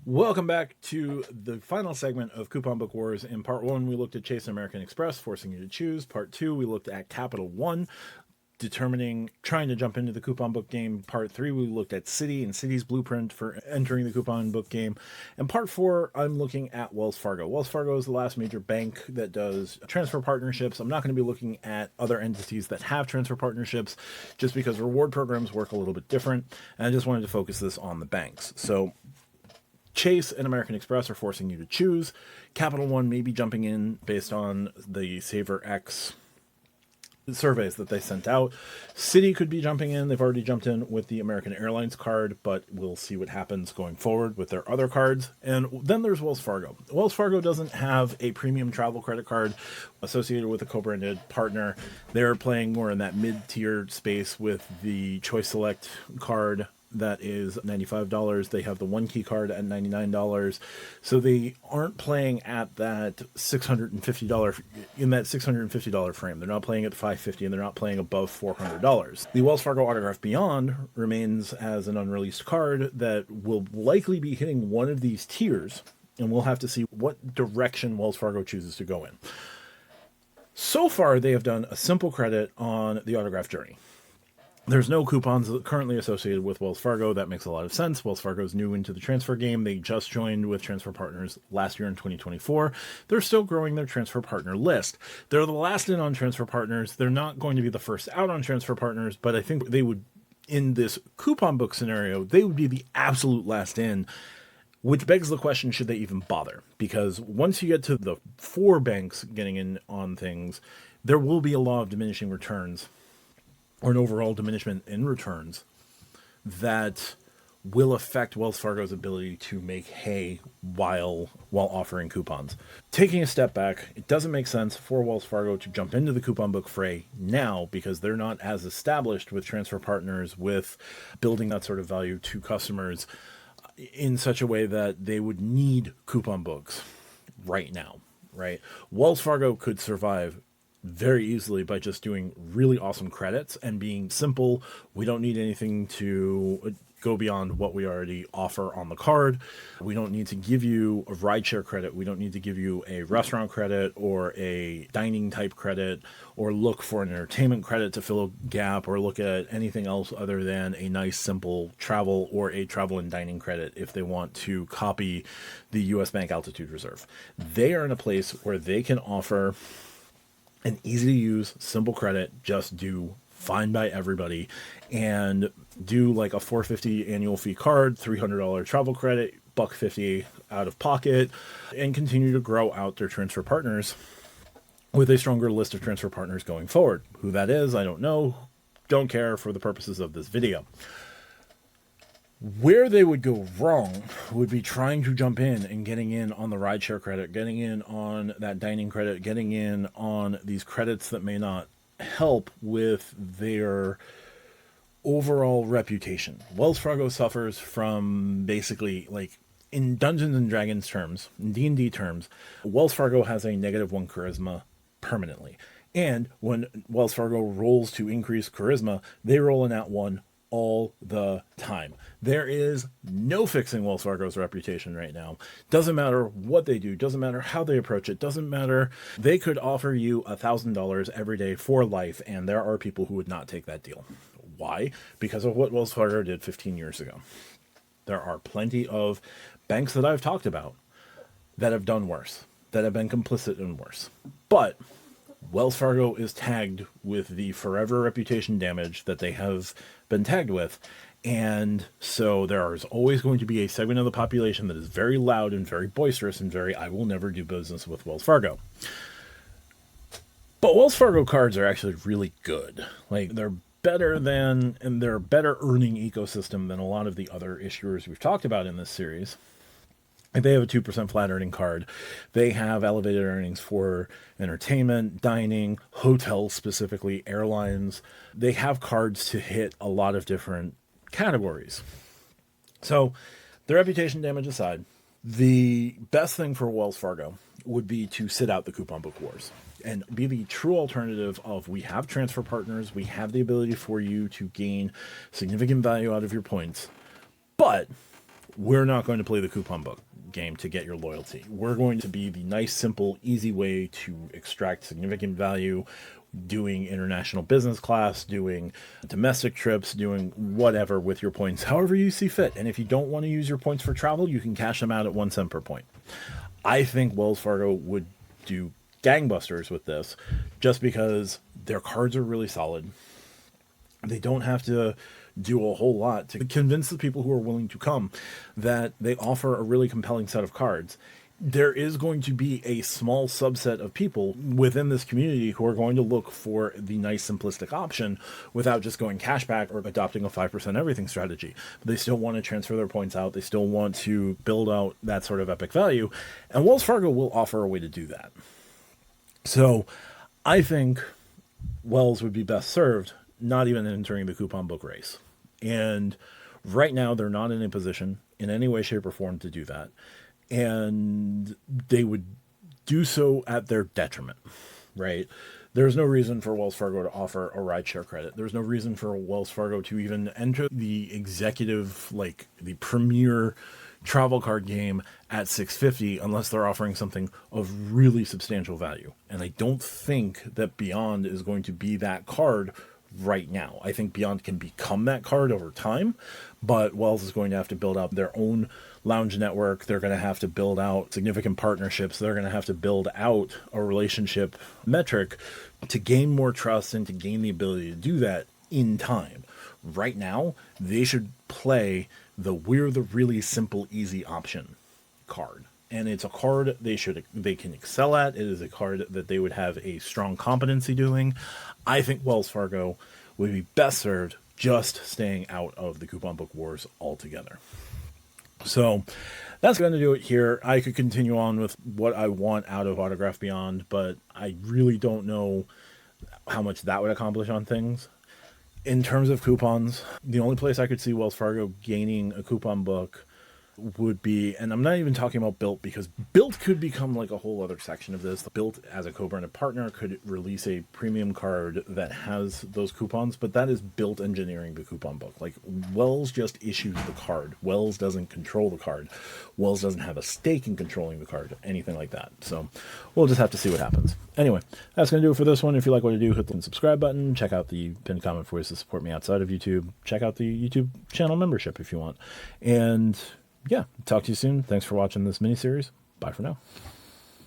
Welcome back to the final segment of Coupon Book Wars. In part one, we looked at Chase and American Express, forcing you to choose. Part two, we looked at Capital One, trying to jump into the coupon book game. Part three, we looked at Citi and Citi's blueprint for entering the coupon book game. And part four, I'm looking at Wells Fargo. Wells Fargo is the last major bank that does transfer partnerships. I'm not going to be looking at other entities that have transfer partnerships just because reward programs work a little bit different. And I just wanted to focus this on the banks. So Chase and American Express are forcing you to choose. Capital One may be jumping in based on the Saver X surveys that they sent out. Citi could be jumping in. They've already jumped in with the American Airlines card, but we'll see what happens going forward with their other cards. And then there's Wells Fargo. Wells Fargo doesn't have a premium travel credit card associated with a co-branded partner. They're playing more in that mid-tier space with the Choice Select card that is $95. They have the One Key card at $99. So they aren't playing at that $650 in that $650 frame. They're not playing at $550 and they're not playing above $400. The Wells Fargo Autograph Beyond remains as an unreleased card that will likely be hitting one of these tiers, and we'll have to see what direction Wells Fargo chooses to go in. So far, they have done a simple credit on the autograph journey. There's no coupons currently associated with Wells Fargo. That makes a lot of sense. Wells Fargo is new into the transfer game. They just joined with transfer partners last year in 2024. They're still growing their transfer partner list. They're the last in on transfer partners. They're not going to be the first out on transfer partners, but I think they would, in this coupon book scenario, they would be the absolute last in, which begs the question, should they even bother? Because once you get to the four banks getting in on things, there will be a law of diminishing returns, or an overall diminishment in returns that will affect Wells Fargo's ability to make hay while offering coupons. Taking a step back, it doesn't make sense for Wells Fargo to jump into the coupon book fray now because they're not as established with transfer partners, with building that sort of value to customers in such a way that they would need coupon books right now, right? Wells Fargo could survive very easily by just doing really awesome credits and being simple. We don't need anything to go beyond what we already offer on the card. We don't need to give you a rideshare credit. We don't need to give you a restaurant credit or a dining type credit, or look for an entertainment credit to fill a gap, or look at anything else other than a nice simple travel or a travel and dining credit if they want to copy the US Bank Altitude Reserve. They are in a place where they can offer an easy to use, simple credit, just do fine by everybody, and do like a $450 annual fee card, $300 travel credit, $150 out of pocket, and continue to grow out their transfer partners with a stronger list of transfer partners going forward. Who that is, I don't know. Don't care for the purposes of this video. Where they would go wrong would be trying to jump in and getting in on the rideshare credit, getting in on that dining credit, getting in on these credits that may not help with their overall reputation. Wells Fargo suffers from basically, like, in Dungeons and Dragons terms, in D&D terms, Wells Fargo has a -1 charisma permanently. And when Wells Fargo rolls to increase charisma, they roll an @1 all the time. There is no fixing Wells Fargo's reputation right now. Doesn't matter what they do, doesn't matter how they approach it, doesn't matter. They could offer you $1,000 every day for life, and there are people who would not take that deal. Why? Because of what Wells Fargo did 15 years ago. There are plenty of banks that I've talked about that have done worse, that have been complicit in worse. But Wells Fargo is tagged with the forever reputation damage that they have been tagged with. And so there is always going to be a segment of the population that is very loud and very boisterous and very, I will never do business with Wells Fargo. But Wells Fargo cards are actually really good. Like, they're better than, and they're a better earning ecosystem than a lot of the other issuers we've talked about in this series. They have a 2% flat earning card. They have elevated earnings for entertainment, dining, hotels specifically, airlines. They have cards to hit a lot of different categories. So, the reputation damage aside, the best thing for Wells Fargo would be to sit out the coupon book wars and be the true alternative of, we have transfer partners, we have the ability for you to gain significant value out of your points, but we're not going to play the coupon book game to get your loyalty. We're going to be the nice, simple, easy way to extract significant value, doing international business class, doing domestic trips, doing whatever with your points, however you see fit. And if you don't want to use your points for travel, you can cash them out at 1 cent per point. I think Wells Fargo would do gangbusters with this just because their cards are really solid. They don't have to do a whole lot to convince the people who are willing to come that they offer a really compelling set of cards. There is going to be a small subset of people within this community who are going to look for the nice simplistic option without just going cashback or adopting a 5% everything strategy. But they still want to transfer their points out. They still want to build out that sort of epic value. And Wells Fargo will offer a way to do that. So I think Wells would be best served not even entering the coupon book race. And right now they're not in a position in any way, shape, or form to do that. And they would do so at their detriment, right? There's no reason for Wells Fargo to offer a rideshare credit. There's no reason for Wells Fargo to even enter the executive, like the premier travel card game at $6.50 unless they're offering something of really substantial value. And I don't think that Beyond is going to be that card right now. I think Beyond can become that card over time, but Wells is going to have to build out their own lounge network. They're going to have to build out significant partnerships. They're going to have to build out a relationship metric to gain more trust and to gain the ability to do that in time. Right now, they should play the we're the really simple, easy option card. And it's a card they can excel at. It is a card that they would have a strong competency doing. I think Wells Fargo would be best served just staying out of the coupon book wars altogether. So that's going to do it here. I could continue on with what I want out of Autograph Beyond, but I really don't know how much that would accomplish on things. In terms of coupons, the only place I could see Wells Fargo gaining a coupon book would be, and I'm not even talking about Built, because Built could become like a whole other section of this. Built, as a co-branded partner, could release a premium card that has those coupons, but that is Built engineering the coupon book. Like, Wells just issues the card. Wells doesn't control the card. Wells doesn't have a stake in controlling the card, anything like that. So we'll just have to see what happens. Anyway, that's going to do it for this one. If you like what I do, hit the subscribe button. Check out the pinned comment for ways to support me outside of YouTube. Check out the YouTube channel membership if you want. And yeah, talk to you soon. Thanks for watching this mini-series. Bye for now.